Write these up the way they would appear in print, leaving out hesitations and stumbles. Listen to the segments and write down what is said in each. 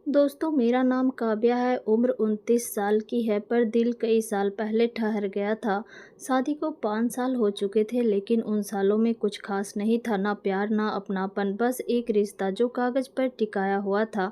दोस्तों, मेरा नाम काव्या है। उम्र 29 साल की है, पर दिल कई साल पहले ठहर गया था। शादी को 5 साल हो चुके थे, लेकिन उन सालों में कुछ खास नहीं था। ना प्यार, ना अपनापन, बस एक रिश्ता जो कागज़ पर टिकाया हुआ था।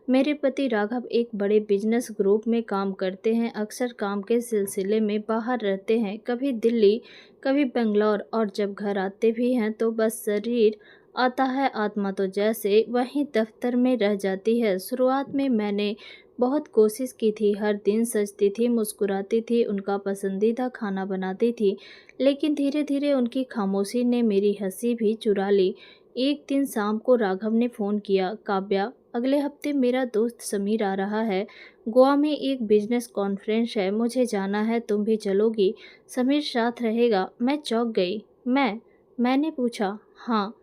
मेरे पति राघव एक बड़े बिजनेस ग्रुप में काम करते हैं। अक्सर काम के सिलसिले में बाहर रहते हैं, कभी दिल्ली, कभी बेंगलोर, और जब घर आते भी हैं तो बस शरीर आता है, आत्मा तो जैसे वहीं दफ्तर में रह जाती है। शुरुआत में मैंने बहुत कोशिश की थी, हर दिन सजती थी, मुस्कुराती थी, उनका पसंदीदा खाना बनाती थी, लेकिन धीरे धीरे उनकी खामोशी ने मेरी हंसी भी चुरा ली। एक दिन शाम को राघव ने फ़ोन किया, काव्या, अगले हफ्ते मेरा दोस्त समीर आ रहा है। गोवा में एक बिजनेस कॉन्फ्रेंस है, मुझे जाना है, तुम भी चलोगी? समीर साथ रहेगा? मैं चौंक गई। मैंने पूछा, हाँ,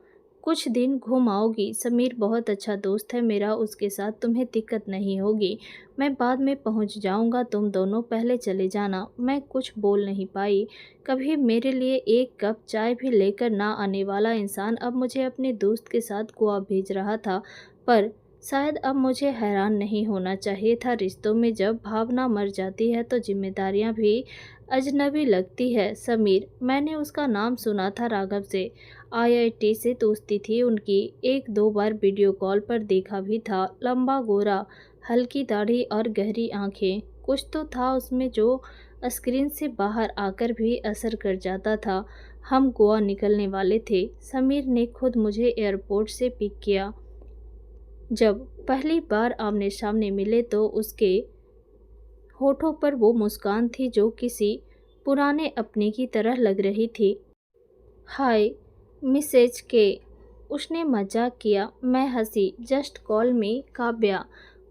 कुछ दिन घूम आओगी? समीर बहुत अच्छा दोस्त है मेरा, उसके साथ तुम्हें दिक्कत नहीं होगी। मैं बाद में पहुंच जाऊंगा, तुम दोनों पहले चले जाना। मैं कुछ बोल नहीं पाई। कभी मेरे लिए एक कप चाय भी लेकर ना आने वाला इंसान अब मुझे अपने दोस्त के साथ गोवा भेज रहा था। पर शायद अब मुझे हैरान नहीं होना चाहिए था। रिश्तों में जब भावना मर जाती है तो जिम्मेदारियां भी अजनबी लगती है। समीर, मैंने उसका नाम सुना था राघव से। आईआईटी से दोस्ती थी उनकी। एक दो बार वीडियो कॉल पर देखा भी था। लंबा, गोरा, हल्की दाढ़ी और गहरी आंखें। कुछ तो था उसमें जो स्क्रीन से बाहर आकर भी असर कर जाता था। हम गोवा निकलने वाले थे। समीर ने खुद मुझे एयरपोर्ट से पिक किया। जब पहली बार आमने सामने मिले तो उसके होठों पर वो मुस्कान थी जो किसी पुराने अपने की तरह लग रही थी। हाय मिसेज के, उसने मजाक किया। मैं हंसी। जस्ट कॉल मी काव्या।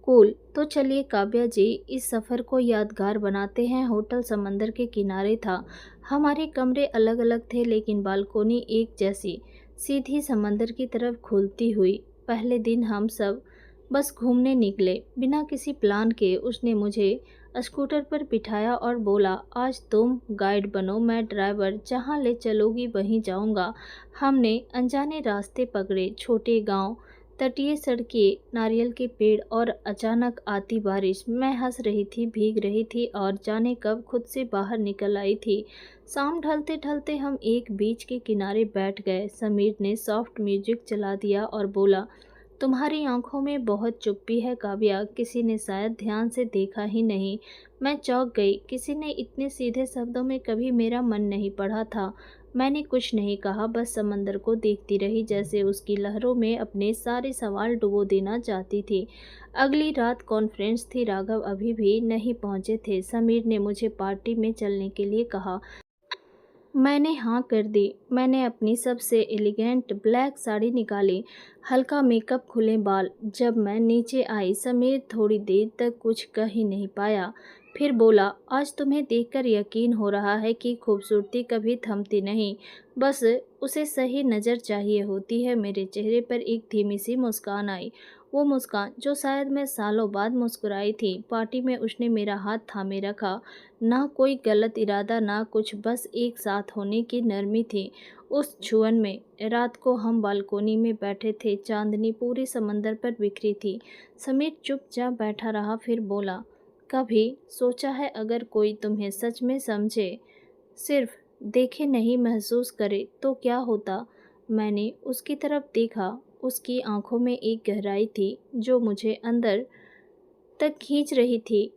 कूल। तो चलिए काव्या जी, इस सफ़र को यादगार बनाते हैं। होटल समंदर के किनारे था। हमारे कमरे अलग अलग थे, लेकिन बालकोनी एक जैसी, सीधी समंदर की तरफ खुलती हुई। पहले दिन हम सब बस घूमने निकले, बिना किसी प्लान के। उसने मुझे स्कूटर पर बिठाया और बोला, आज तुम गाइड बनो, मैं ड्राइवर, जहाँ ले चलोगी वहीं जाऊँगा। हमने अनजाने रास्ते पकड़े, छोटे गांव, तटीय सड़कें, नारियल के पेड़, और अचानक आती बारिश। मैं हंस रही थी, भीग रही थी, और जाने कब खुद से बाहर निकल आई थी। शाम ढलते ढलते हम एक बीच के किनारे बैठ गए। समीर ने सॉफ्ट म्यूजिक चला दिया और बोला, तुम्हारी आंखों में बहुत चुप्पी है काव्या, किसी ने शायद ध्यान से देखा ही नहीं। मैं चौंक गई। किसी ने इतने सीधे शब्दों में कभी मेरा मन नहीं पढ़ा था। मैंने कुछ नहीं कहा, बस समंदर को देखती रही, जैसे उसकी लहरों में अपने सारे सवाल डुबो देना चाहती थी। अगली रात कॉन्फ्रेंस थी। राघव अभी भी नहीं पहुंचे थे। समीर ने मुझे पार्टी में चलने के लिए कहा। मैंने हाँ कर दी। मैंने अपनी सबसे एलिगेंट ब्लैक साड़ी निकाली, हल्का मेकअप, खुले बाल। जब मैं नीचे आई, समीर थोड़ी देर तक कुछ कह ही नहीं पाया। फिर बोला, आज तुम्हें देखकर यकीन हो रहा है कि खूबसूरती कभी थमती नहीं, बस उसे सही नज़र चाहिए होती है। मेरे चेहरे पर एक धीमी सी मुस्कान आई, वो मुस्कान जो शायद मैं सालों बाद मुस्कुराई थी। पार्टी में उसने मेरा हाथ थामे रखा। ना कोई गलत इरादा, ना कुछ, बस एक साथ होने की नरमी थी उस छुअन में। रात को हम बालकोनी में बैठे थे, चांदनी पूरे समंदर पर बिखरी थी। समीर चुपचाप बैठा रहा, फिर बोला, कभी सोचा है अगर कोई तुम्हें सच में समझे, सिर्फ देखे नहीं महसूस करे, तो क्या होता? मैंने उसकी तरफ देखा। उसकी आंखों में एक गहराई थी जो मुझे अंदर तक खींच रही थी।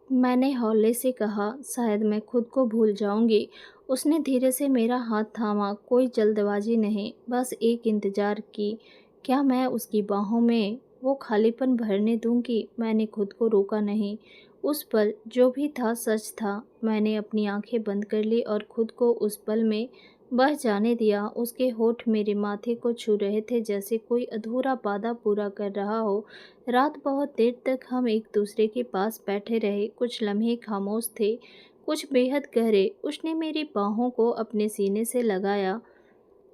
मैंने हौले से कहा, शायद मैं खुद को भूल जाऊंगी। उसने धीरे से मेरा हाथ थामा। कोई जल्दबाजी नहीं, बस एक इंतजार की। क्या मैं उसकी बाहों में वो खालीपन भरने दूंगी? मैंने खुद को रोका नहीं। उस पल जो भी था सच था। मैंने अपनी आंखें बंद कर ली और खुद को उस पल में बह जाने दिया। उसके होठ मेरे माथे को छू रहे थे, जैसे कोई अधूरा वादा पूरा कर रहा हो। रात बहुत देर तक हम एक दूसरे के पास बैठे रहे। कुछ लम्हे खामोश थे, कुछ बेहद गहरे। उसने मेरी बाहों को अपने सीने से लगाया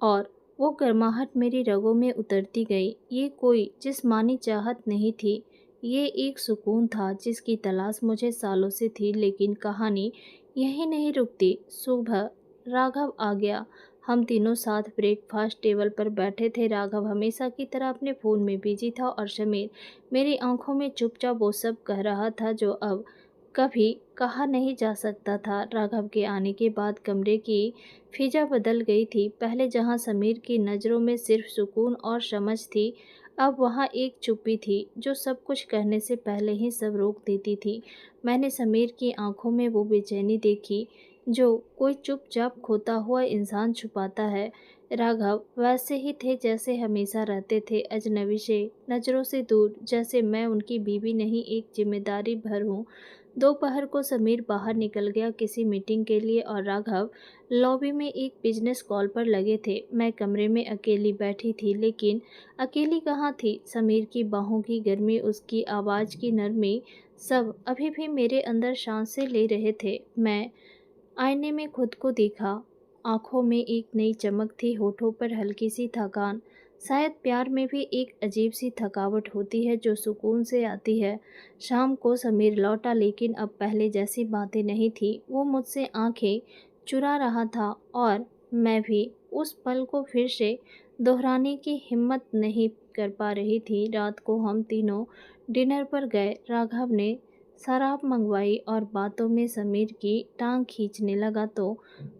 और वो गर्माहट मेरी रगों में उतरती गई। ये कोई जिस्मानी चाहत नहीं थी, ये एक सुकून था जिसकी तलाश मुझे सालों से थी। लेकिन कहानी यहीं नहीं रुकती। सुबह राघव आ गया। हम तीनों साथ ब्रेकफास्ट टेबल पर बैठे थे। राघव हमेशा की तरह अपने फ़ोन में बिजी था और समीर मेरी आंखों में चुपचाप वो सब कह रहा था जो अब कभी कहा नहीं जा सकता था। राघव के आने के बाद कमरे की फिजा बदल गई थी। पहले जहां समीर की नज़रों में सिर्फ सुकून और समझ थी, अब वहाँ एक चुप्पी थी जो सब कुछ कहने से पहले ही सब रोक देती थी। मैंने समीर की आंखों में वो बेचैनी देखी जो कोई चुपचाप खोता हुआ इंसान छुपाता है। राघव वैसे ही थे जैसे हमेशा रहते थे, अजनबी से, नज़रों से दूर, जैसे मैं उनकी बीवी नहीं एक जिम्मेदारी भर हूँ। दोपहर को समीर बाहर निकल गया किसी मीटिंग के लिए और राघव लॉबी में एक बिजनेस कॉल पर लगे थे। मैं कमरे में अकेली बैठी थी, लेकिन अकेली कहाँ थी। समीर की बाहों की गर्मी, उसकी आवाज़ की नरमी, सब अभी भी मेरे अंदर सांसें ले रहे थे। मैं आईने में खुद को देखा। आंखों में एक नई चमक थी, होठों पर हल्की सी थकान। शायद प्यार में भी एक अजीब सी थकावट होती है जो सुकून से आती है। शाम को समीर लौटा, लेकिन अब पहले जैसी बातें नहीं थी। वो मुझसे आंखें चुरा रहा था और मैं भी उस पल को फिर से दोहराने की हिम्मत नहीं कर पा रही थी। रात को हम तीनों डिनर पर गए। राघव ने शराब मंगवाई और बातों में समीर की टांग खींचने लगा। तो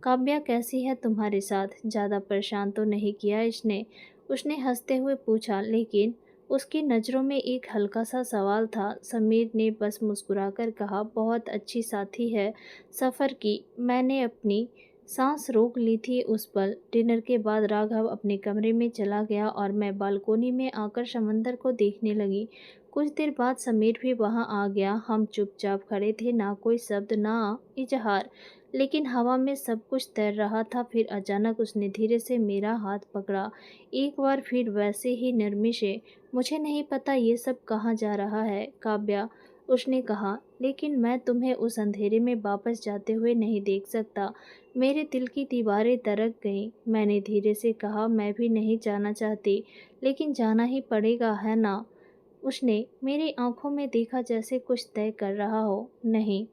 काव्या कैसी है तुम्हारे साथ? ज़्यादा परेशान तो नहीं किया इसने? उसने हंसते हुए पूछा, लेकिन उसकी नज़रों में एक हल्का सा सवाल था। समीर ने बस मुस्कुराकर कहा, बहुत अच्छी साथी है सफ़र की। मैंने अपनी सांस रोक ली थी उस पल। डिनर के बाद राघव अपने कमरे में चला गया और मैं बालकोनी में आकर समंदर को देखने लगी। कुछ देर बाद समीर भी वहां आ गया। हम चुपचाप खड़े थे, ना कोई शब्द, ना इजहार, लेकिन हवा में सब कुछ तैर रहा था। फिर अचानक उसने धीरे से मेरा हाथ पकड़ा, एक बार फिर वैसे ही नरमी से। मुझे नहीं पता ये सब कहाँ जा रहा है काव्या, उसने कहा, लेकिन मैं तुम्हें उस अंधेरे में वापस जाते हुए नहीं देख सकता। मेरे दिल की दीवारें दरक गईं। मैंने धीरे से कहा, मैं भी नहीं जाना चाहती, लेकिन जाना ही पड़ेगा, है ना? उसने मेरी आंखों में देखा, जैसे कुछ तय कर रहा हो। नहीं,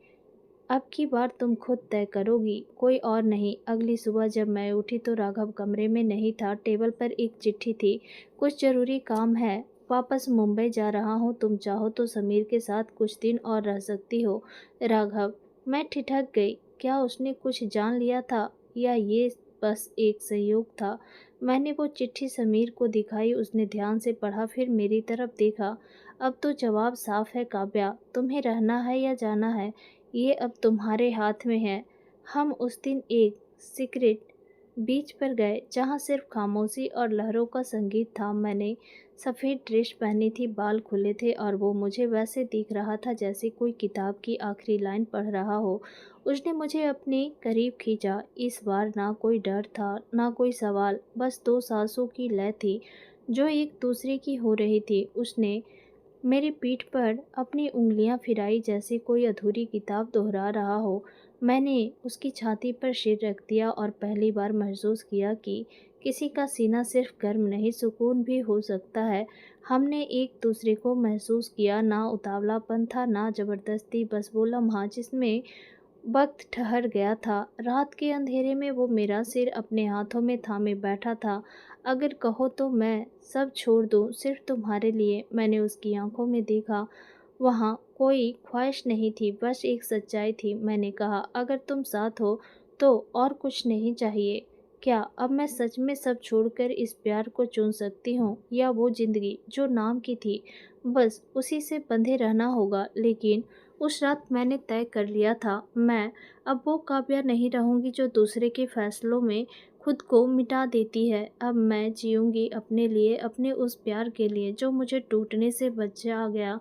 अब की बार तुम खुद तय करोगी, कोई और नहीं। अगली सुबह जब मैं उठी तो राघव कमरे में नहीं था। टेबल पर एक चिट्ठी थी, कुछ ज़रूरी काम है, वापस मुंबई जा रहा हूँ, तुम चाहो तो समीर के साथ कुछ दिन और रह सकती हो। राघव, मैं ठिठक गई। क्या उसने कुछ जान लिया था या ये बस एक संयोग था? मैंने वो चिट्ठी समीर को दिखाई। उसने ध्यान से पढ़ा, फिर मेरी तरफ देखा। अब तो जवाब साफ है काव्या, तुम्हें रहना है या जाना है, ये अब तुम्हारे हाथ में है। हम उस दिन एक सीक्रेट बीच पर गए जहाँ सिर्फ खामोशी और लहरों का संगीत था। मैंने सफ़ेद ड्रेस पहनी थी, बाल खुले थे और वो मुझे वैसे दिख रहा था जैसे कोई किताब की आखिरी लाइन पढ़ रहा हो। उसने मुझे अपने करीब खींचा। इस बार ना कोई डर था, ना कोई सवाल, बस दो सांसों की लय थी जो एक दूसरे की हो रही थी। उसने मेरी पीठ पर अपनी उंगलियां फिराई जैसे कोई अधूरी किताब दोहरा रहा हो। मैंने उसकी छाती पर सिर रख दिया और पहली बार महसूस किया कि किसी का सीना सिर्फ गर्म नहीं, सुकून भी हो सकता है। हमने एक दूसरे को महसूस किया, ना उतावलापन था, ना ज़बरदस्ती, बस वो लम्हा जिसमें वक्त ठहर गया था। रात के अंधेरे में वो मेरा सिर अपने हाथों में थामे बैठा था। अगर कहो तो मैं सब छोड़ दूँ सिर्फ तुम्हारे लिए। मैंने उसकी आंखों में देखा, वहाँ कोई ख्वाहिश नहीं थी, बस एक सच्चाई थी। मैंने कहा, अगर तुम साथ हो तो और कुछ नहीं चाहिए। क्या अब मैं सच में सब छोड़कर इस प्यार को चुन सकती हूँ, या वो ज़िंदगी जो नाम की थी बस उसी से बंधे रहना होगा? लेकिन उस रात मैंने तय कर लिया था, मैं अब वो काव्या नहीं रहूँगी जो दूसरे के फैसलों में खुद को मिटा देती है। अब मैं जीऊँगी अपने लिए, अपने उस प्यार के लिए जो मुझे टूटने से बचा गया।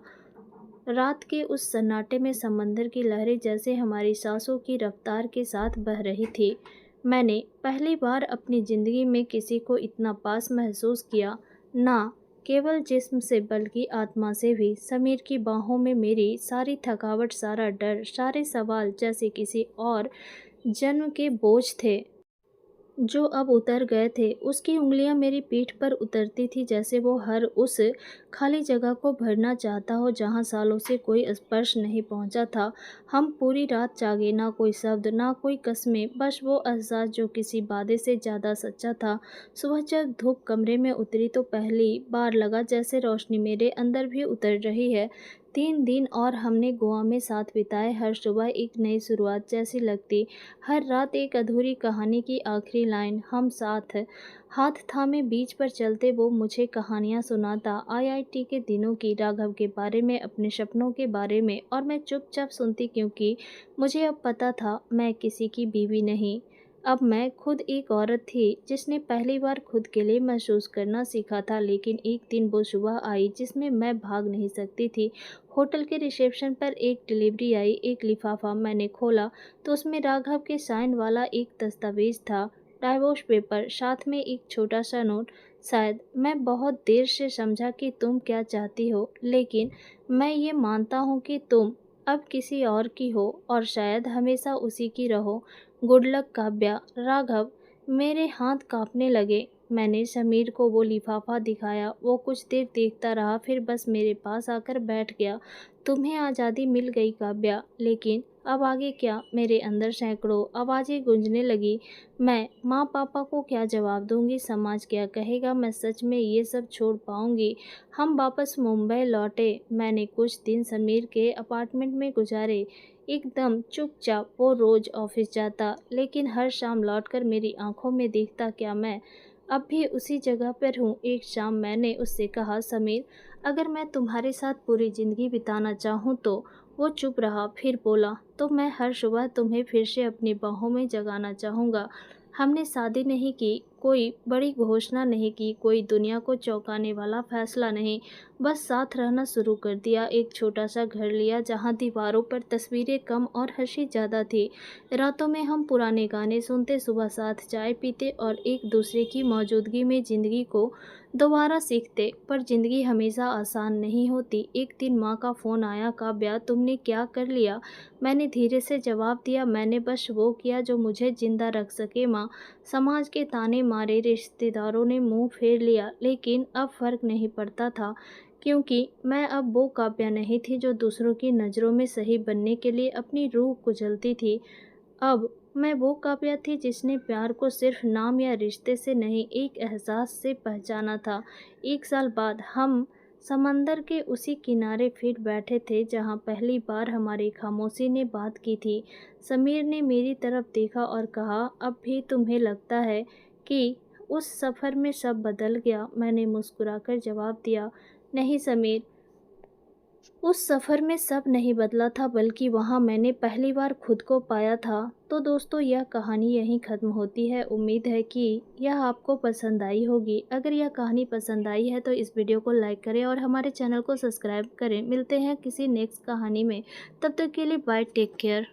रात के उस सन्नाटे में समंदर की लहरें जैसे हमारी सांसों की रफ्तार के साथ बह रही थी। मैंने पहली बार अपनी ज़िंदगी में किसी को इतना पास महसूस किया, ना केवल जिस्म से बल्कि आत्मा से भी। समीर की बाहों में मेरी सारी थकावट, सारा डर, सारे सवाल जैसे किसी और जन्म के बोझ थे। जो अब उतर गए थे। उसकी उंगलियां मेरी पीठ पर उतरती थी, जैसे वो हर उस खाली जगह को भरना चाहता हो जहां सालों से कोई स्पर्श नहीं पहुंचा था। हम पूरी रात जागे, ना कोई शब्द, ना कोई कस्में, बस वो एहसास जो किसी वादे से ज़्यादा सच्चा था। सुबह जब धूप कमरे में उतरी तो पहली बार लगा जैसे रोशनी मेरे अंदर भी उतर रही है। 3 दिन और हमने गोवा में साथ बिताए। हर सुबह एक नई शुरुआत जैसी लगती, हर रात एक अधूरी कहानी की आखिरी लाइन। हम साथ हाथ थामे बीच पर चलते, वो मुझे कहानियाँ सुनाता, आईआईटी के दिनों की, राघव के बारे में, अपने सपनों के बारे में, और मैं चुपचाप सुनती क्योंकि मुझे अब पता था मैं किसी की बीवी नहीं। अब मैं खुद एक औरत थी जिसने पहली बार खुद के लिए महसूस करना सीखा था। लेकिन एक दिन वो सुबह आई जिसमें मैं भाग नहीं सकती थी। होटल के रिसेप्शन पर एक डिलीवरी आई, एक लिफाफा। मैंने खोला तो उसमें राघव के साइन वाला एक दस्तावेज था, डाइवोर्स पेपर, साथ में एक छोटा सा नोट। शायद मैं बहुत देर से समझा कि तुम क्या चाहती हो, लेकिन मैं ये मानता हूँ कि तुम अब किसी और की हो और शायद हमेशा उसी की रहो। Good luck Kavya. राघव। मेरे हाथ कांपने लगे। मैंने समीर को वो लिफाफा दिखाया। वो कुछ देर देखता रहा, फिर बस मेरे पास आकर बैठ गया। तुम्हें आज़ादी मिल गई काव्या, लेकिन अब आगे क्या? मेरे अंदर सैकड़ों आवाज़ें गूंजने लगी। मैं माँ पापा को क्या जवाब दूंगी? समाज क्या कहेगा? मैं सच में ये सब छोड़ पाऊंगी? हम वापस मुंबई लौटे। मैंने कुछ दिन समीर के अपार्टमेंट में गुजारे, एकदम चुपचाप। वो रोज़ ऑफिस जाता, लेकिन हर शाम लौटकर मेरी आंखों में देखता क्या मैं अब भी उसी जगह पर हूँ। एक शाम मैंने उससे कहा, समीर, अगर मैं तुम्हारे साथ पूरी ज़िंदगी बिताना चाहूँ तो? वो चुप रहा, फिर बोला, तो मैं हर सुबह तुम्हें फिर से अपनी बाहों में जगाना चाहूँगा। हमने शादी नहीं की, कोई बड़ी घोषणा नहीं की, कोई दुनिया को चौंकाने वाला फैसला नहीं, बस साथ रहना शुरू कर दिया। एक छोटा सा घर लिया जहाँ दीवारों पर तस्वीरें कम और हंसी ज़्यादा थी। रातों में हम पुराने गाने सुनते, सुबह साथ चाय पीते और एक दूसरे की मौजूदगी में ज़िंदगी को दोबारा सीखते। पर ज़िंदगी हमेशा आसान नहीं होती। एक दिन माँ का फ़ोन आया, काव्या तुमने क्या कर लिया? मैंने धीरे से जवाब दिया, मैंने बस वो किया जो मुझे जिंदा रख सके माँ। समाज के ताने मारे, रिश्तेदारों ने मुंह फेर लिया, लेकिन अब फर्क नहीं पड़ता था, क्योंकि मैं अब वो काव्या नहीं थी जो दूसरों की नज़रों में सही बनने के लिए अपनी रूह कुचलती थी। अब मैं वो काव्या थी जिसने प्यार को सिर्फ नाम या रिश्ते से नहीं, एक एहसास से पहचाना था। 1 साल बाद हम समंदर के उसी किनारे फिर बैठे थे जहाँ पहली बार हमारी खामोशी ने बात की थी। समीर ने मेरी तरफ देखा और कहा, अब भी तुम्हें लगता है कि उस सफ़र में सब बदल गया? मैंने मुस्कुराकर जवाब दिया, नहीं समीर, उस सफ़र में सब नहीं बदला था, बल्कि वहाँ मैंने पहली बार खुद को पाया था। तो दोस्तों, यह कहानी यहीं ख़त्म होती है। उम्मीद है कि यह आपको पसंद आई होगी। अगर यह कहानी पसंद आई है तो इस वीडियो को लाइक करें और हमारे चैनल को सब्सक्राइब करें। मिलते हैं किसी नेक्स्ट कहानी में। तब तक के लिए बाय, टेक केयर।